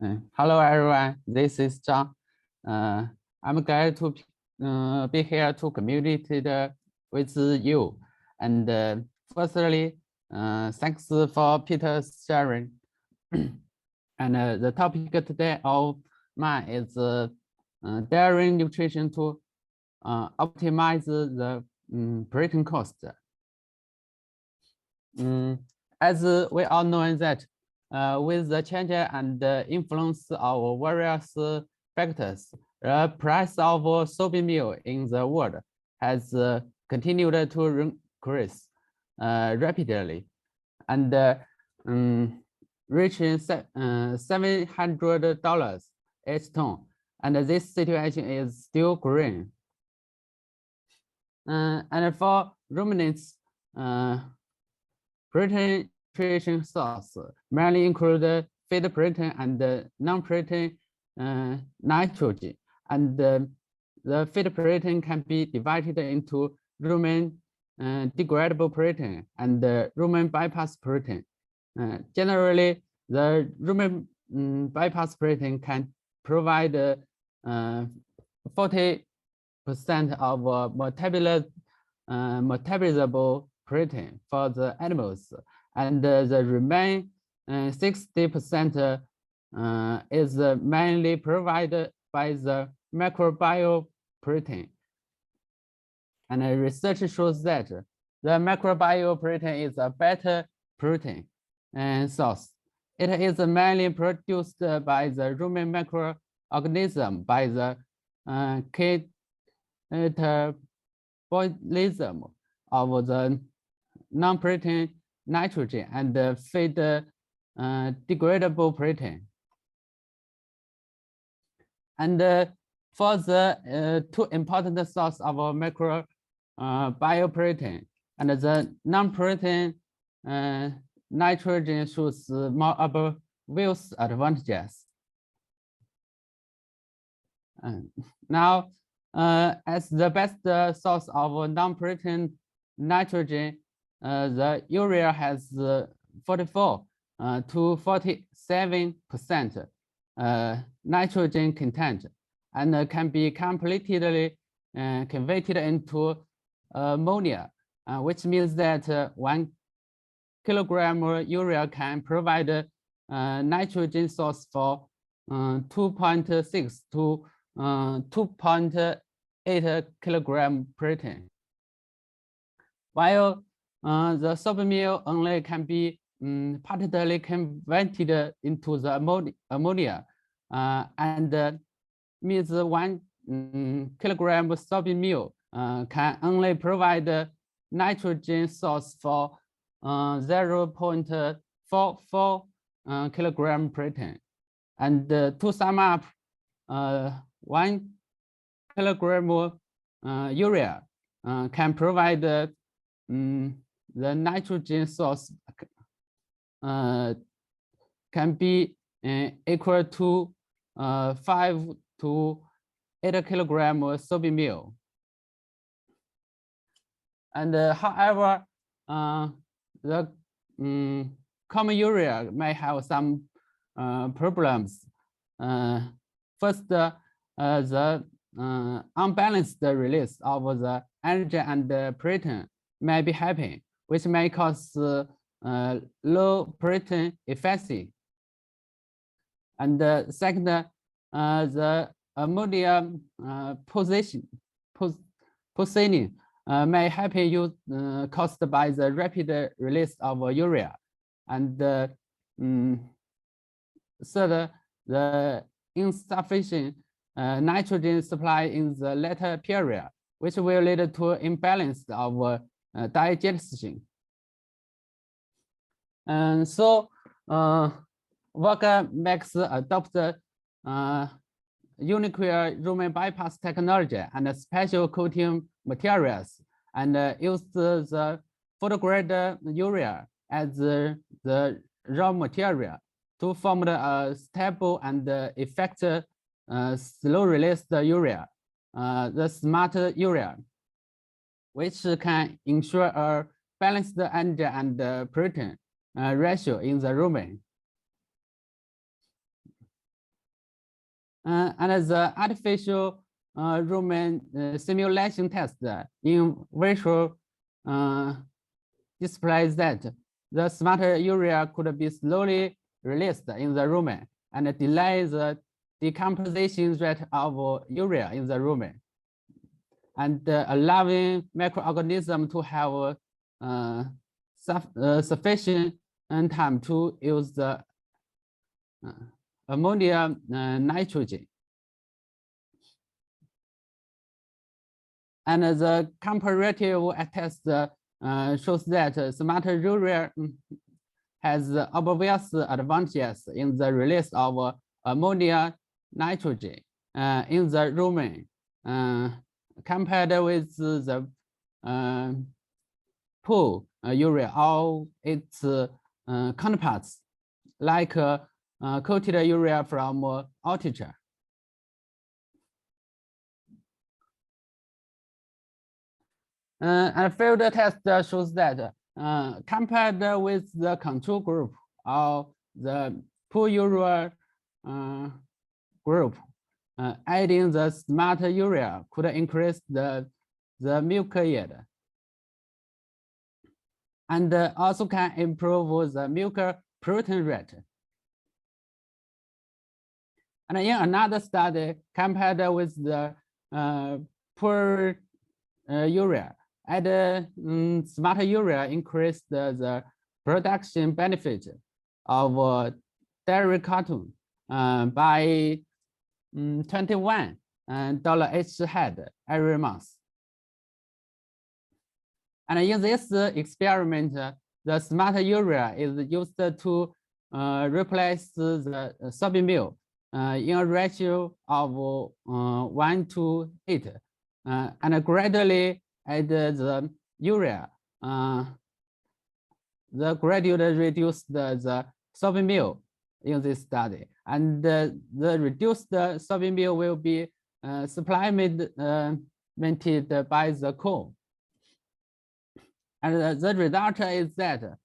Hello everyone, this is Zhang. I'm glad to be here to communicate with you. And firstly, thanks for Peter's sharing. And the topic today of mine is dairy nutrition to optimize the protein cost. As we all know that with the change and influence of various factors, the price of soybean meal in the world has continued to increase rapidly and reaching $700 each ton. And this situation is still growing. And for ruminants, protein nutrition source mainly include feed protein and non-protein nitrogen. And the feed protein can be divided into rumen degradable protein and rumen bypass protein. Generally, the rumen bypass protein can provide 40% of metabolizable protein for the animals, and the remaining 60% is mainly provided by the microbial protein. And research shows that the microbial protein is a better protein source. It is mainly produced by the rumen microorganism by the catabolism of the non-protein nitrogen and feed degradable protein. And for the two important sources of macro bioprotein, and the non-protein nitrogen shows more obvious advantages. Now, as the best source of non-protein nitrogen, the urea has 44 to 47% nitrogen content and can be completely converted into ammonia, which means that 1 kilogram urea can provide nitrogen source for 2.6 to 2.8 kilogram protein, while the soybean meal only can be partly converted into the ammonia, and means 1 kilogram soybean meal can only provide nitrogen source for 0.44 kilogram protein. And to sum up, 1 kilogram urea can provide the nitrogen source can be equal to 5 to 8 kilogram soybean meal. And however, the common urea may have some problems. First, the unbalanced release of the energy and protein may be happening, which may cause low protein efficiency. And second, the ammonia positioning may happen caused by the rapid release of urea. And third, the insufficient nitrogen supply in the later period, which will lead to imbalance of digestion. And so Worker makes adopt unique rumen bypass technology and special coating materials, and use the food grade urea as the raw material to form a stable and effective slow release urea, the smart urea, which can ensure a balanced energy and protein ratio in the rumen. and the artificial rumen simulation test in virtual displays that the smarter urea could be slowly released in the rumen and delay the decomposition rate of urea in the rumen, and allowing microorganisms to have sufficient time to use the ammonia nitrogen. And the comparative test shows that smarter urea has obvious advantages in the release of ammonia nitrogen in the rumen compared with the poor urea or its counterparts, like coated urea from horticulture. And field test shows that compared with the control group or the poor urea group, adding the smart urea could increase the milk yield, and also can improve the milk protein rate. And in another study, compared with the poor urea, add smart urea increased the production benefit of dairy cotton by $21 each head every month. And in this experiment, the smart urea is used to replace the soybean meal in a ratio of 1:8, and gradually add the urea. The gradually reduced the soybean meal in this study, and the reduced soybean meal will be supplemented by the corn. And the result is that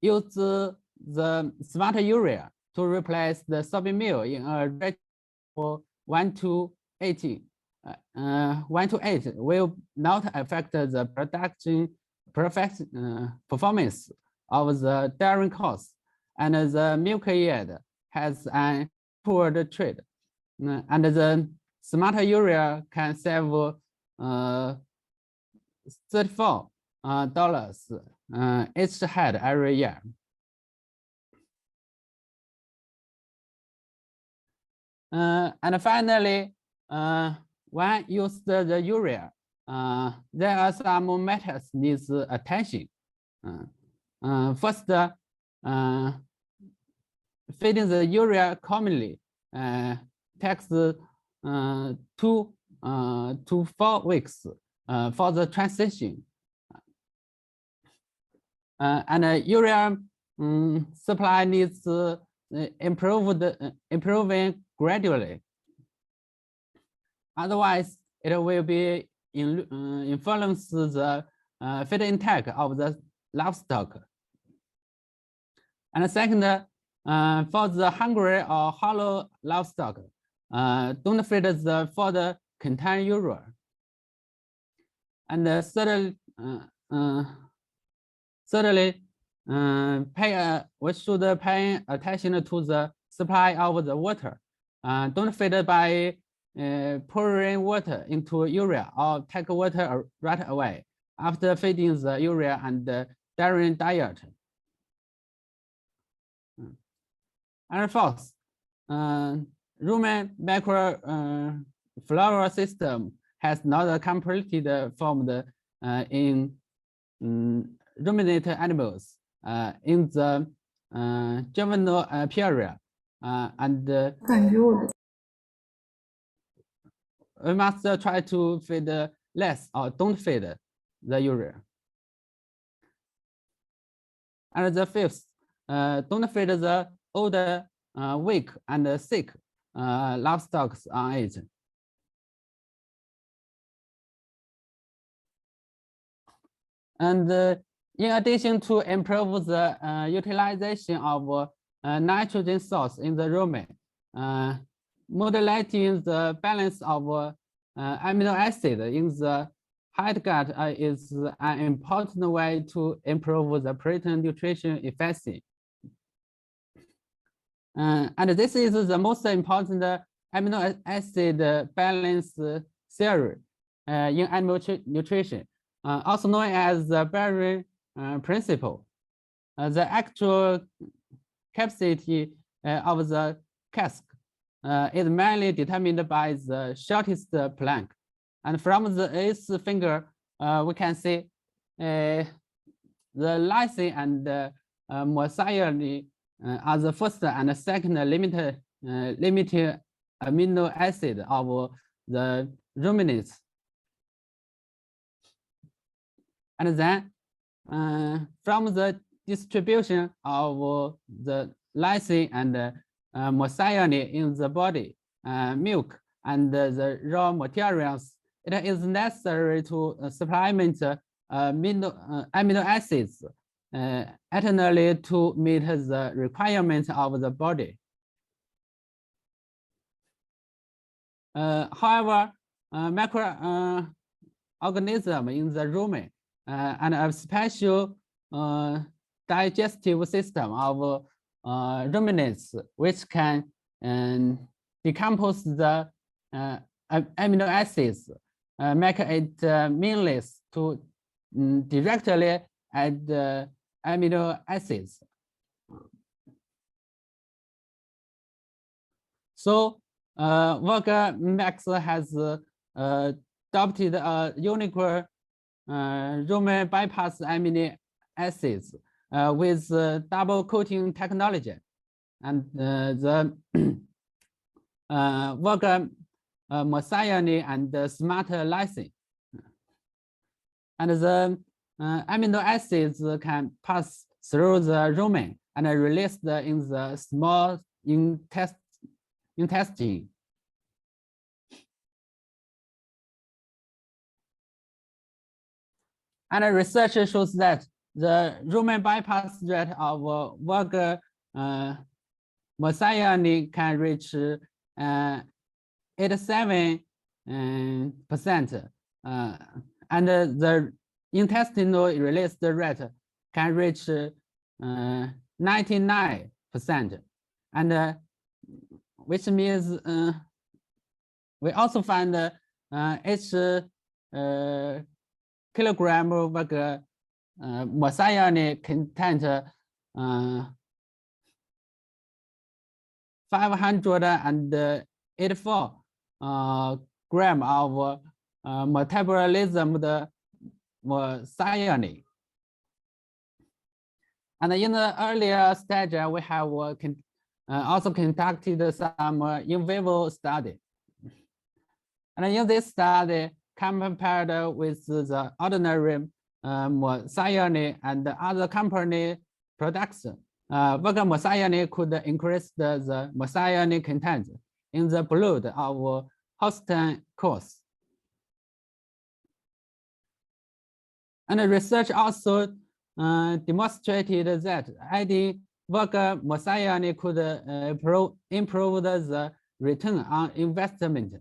use the smart urea to replace the soybean meal in a ratio of 1:8. 1:8 will not affect the performance of the dairy cows, and the milk yield has an upward trend. And the smart urea can save $34 each head every year. And finally, when used the urea, there are some matters needs attention. First, feeding the urea commonly takes 2 to 4 weeks for the transition. And urea supply needs improving gradually. Otherwise, it will be influence the feed intake of the livestock. And second, for the hungry or hollow livestock, don't feed the fodder contain urea. And thirdly, we should pay attention to the supply of the water. Don't feed by pouring water into urea or take water right away after feeding the urea and dairy diet. And fourth, rumen microflora system has not completely formed in ruminant animals in the juvenile period, and we must try to feed less or don't feed the urea. And the fifth, don't feed the older, weak, and sick livestock on it. And in addition to improve the utilization of nitrogen source in the rumen, modulating the balance of amino acid in the gut is an important way to improve the protein nutrition efficiency. And this is the most important amino acid balance theory in animal nutrition, also known as the Berry principle. The actual capacity of the cask is mainly determined by the shortest plank. And from the eighth finger, we can see the lysine and methionine are the first and second limiting amino acid of the ruminants. And then from the distribution of the lysine and methionine in the body, milk, and the raw materials, it is necessary to supplement amino acids eternally to meet the requirements of the body. However, microorganisms in the rumen and a special digestive system of ruminants, which can decompose the amino acids, make it meaningless to directly add amino acids. So Walker Max has adopted a unique rumen bypass amino acids with double coating technology, and the Walker methionine and smart lysine, and the amino acids can pass through the rumen and released in the small intestine. And research shows that the rumen bypass rate of Walker methionine can reach 87%, and the intestinal release rate can reach 99%, and which means we also find each kilogram of methionine content 584 gram of metabolism the methionine. And in the earlier stage, we have also conducted some in vivo study. And in this study, compared with the ordinary methionine and other company products, Walker methionine could increase the methionine content in the blood of host cows. And research also demonstrated that adding Walker methionine could improve the return on investment.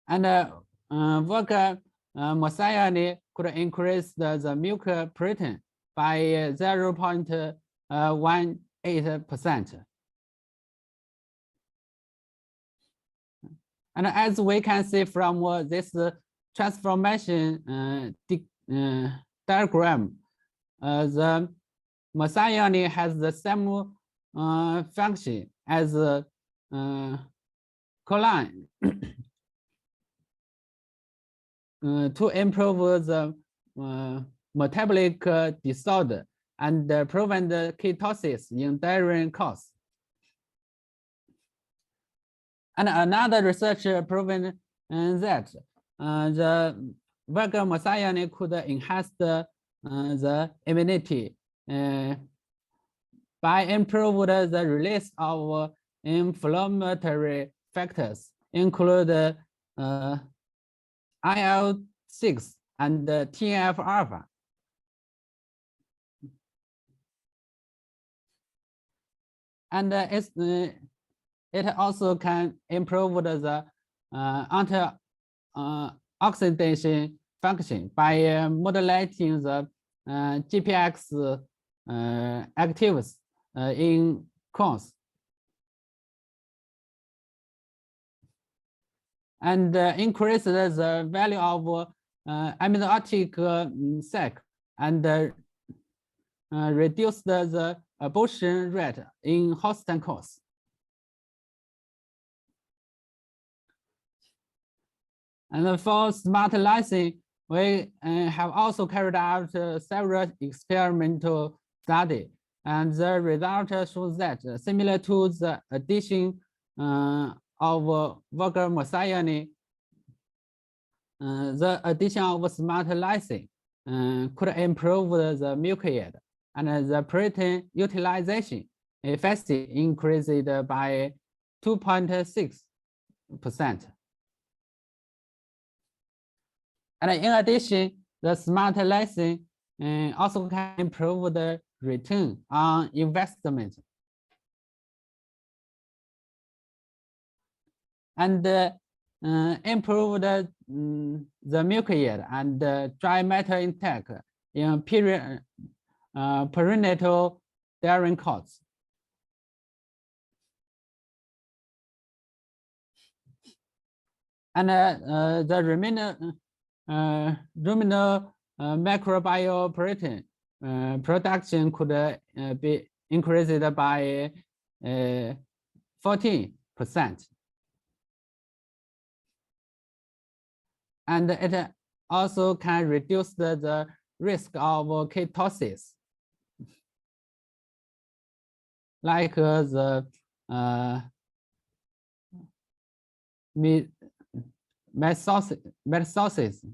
And Walker methionine could increase the milk protein by 0.18%. And as we can see from this transformation diagram, the methionine has the same function as choline to improve the metabolic disorder and prevent ketosis in dairy cows. And another research proven that the Walker methionine could enhance the immunity by improving the release of inflammatory factors, include IL-6 and TNF-alpha. and it also can improve the oxidation function by modulating the GPX actives in cones, and increase the value of amniotic sac and reduce the abortion rate in Holstein cows. And for smart lysing, we have also carried out several experimental studies, and the result shows that similar to the addition of Virgil methionine, the addition of smart lysing could improve the milk yield, and the protein utilization efficiency increased by 2.6%. And in addition, the smart lysing also can improve the return on investment, and improve the milk yield and dry matter intake in perinatal dairy cows. And the ruminal macrobioprotein production could be increased by 14%. And it also can reduce the risk of ketosis, like the metastasis,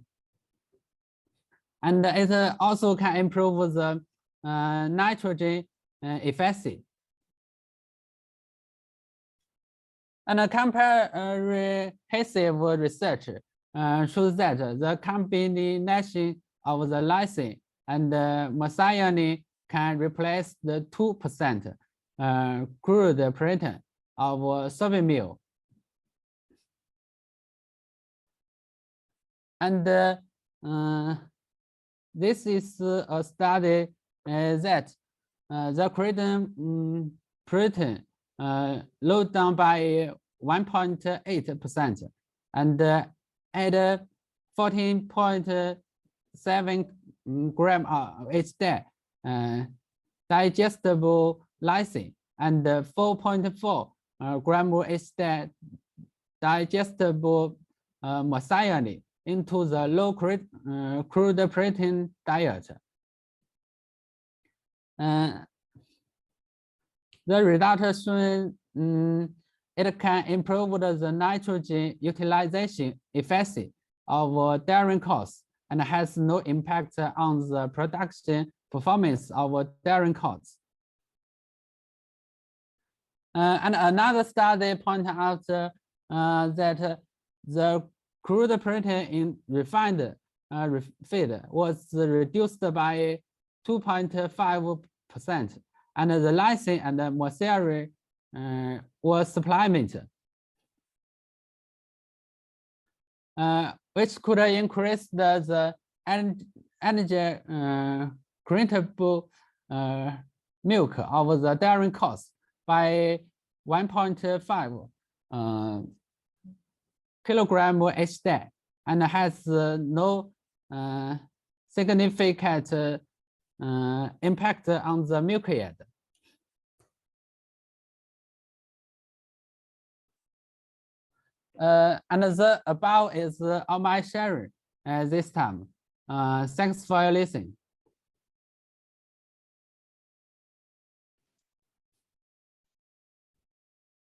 and it also can improve the nitrogen efficiency. And comprehensive research shows that the combination of the lysine and methionine can replace the 2% crude protein of soybean meal. And this is a study that the creatine protein load down by 1.8% and add 14.7 gram each day digestible lysine and 4.4 gram each day digestible methionine into the low crude protein diet. The result shown it can improve the nitrogen utilization efficiency of dairy cows and has no impact on the production performance of dairy cows. And another study pointed out that the crude protein in refined feed was reduced by 2.5%, and the lysine and the methionine was supplemented, which could increase the energy printable milk of the dairy cows by 1.5 kilogram each day, and has no significant impact on the milk yield. And the above is all my sharing this time. Thanks for your listening.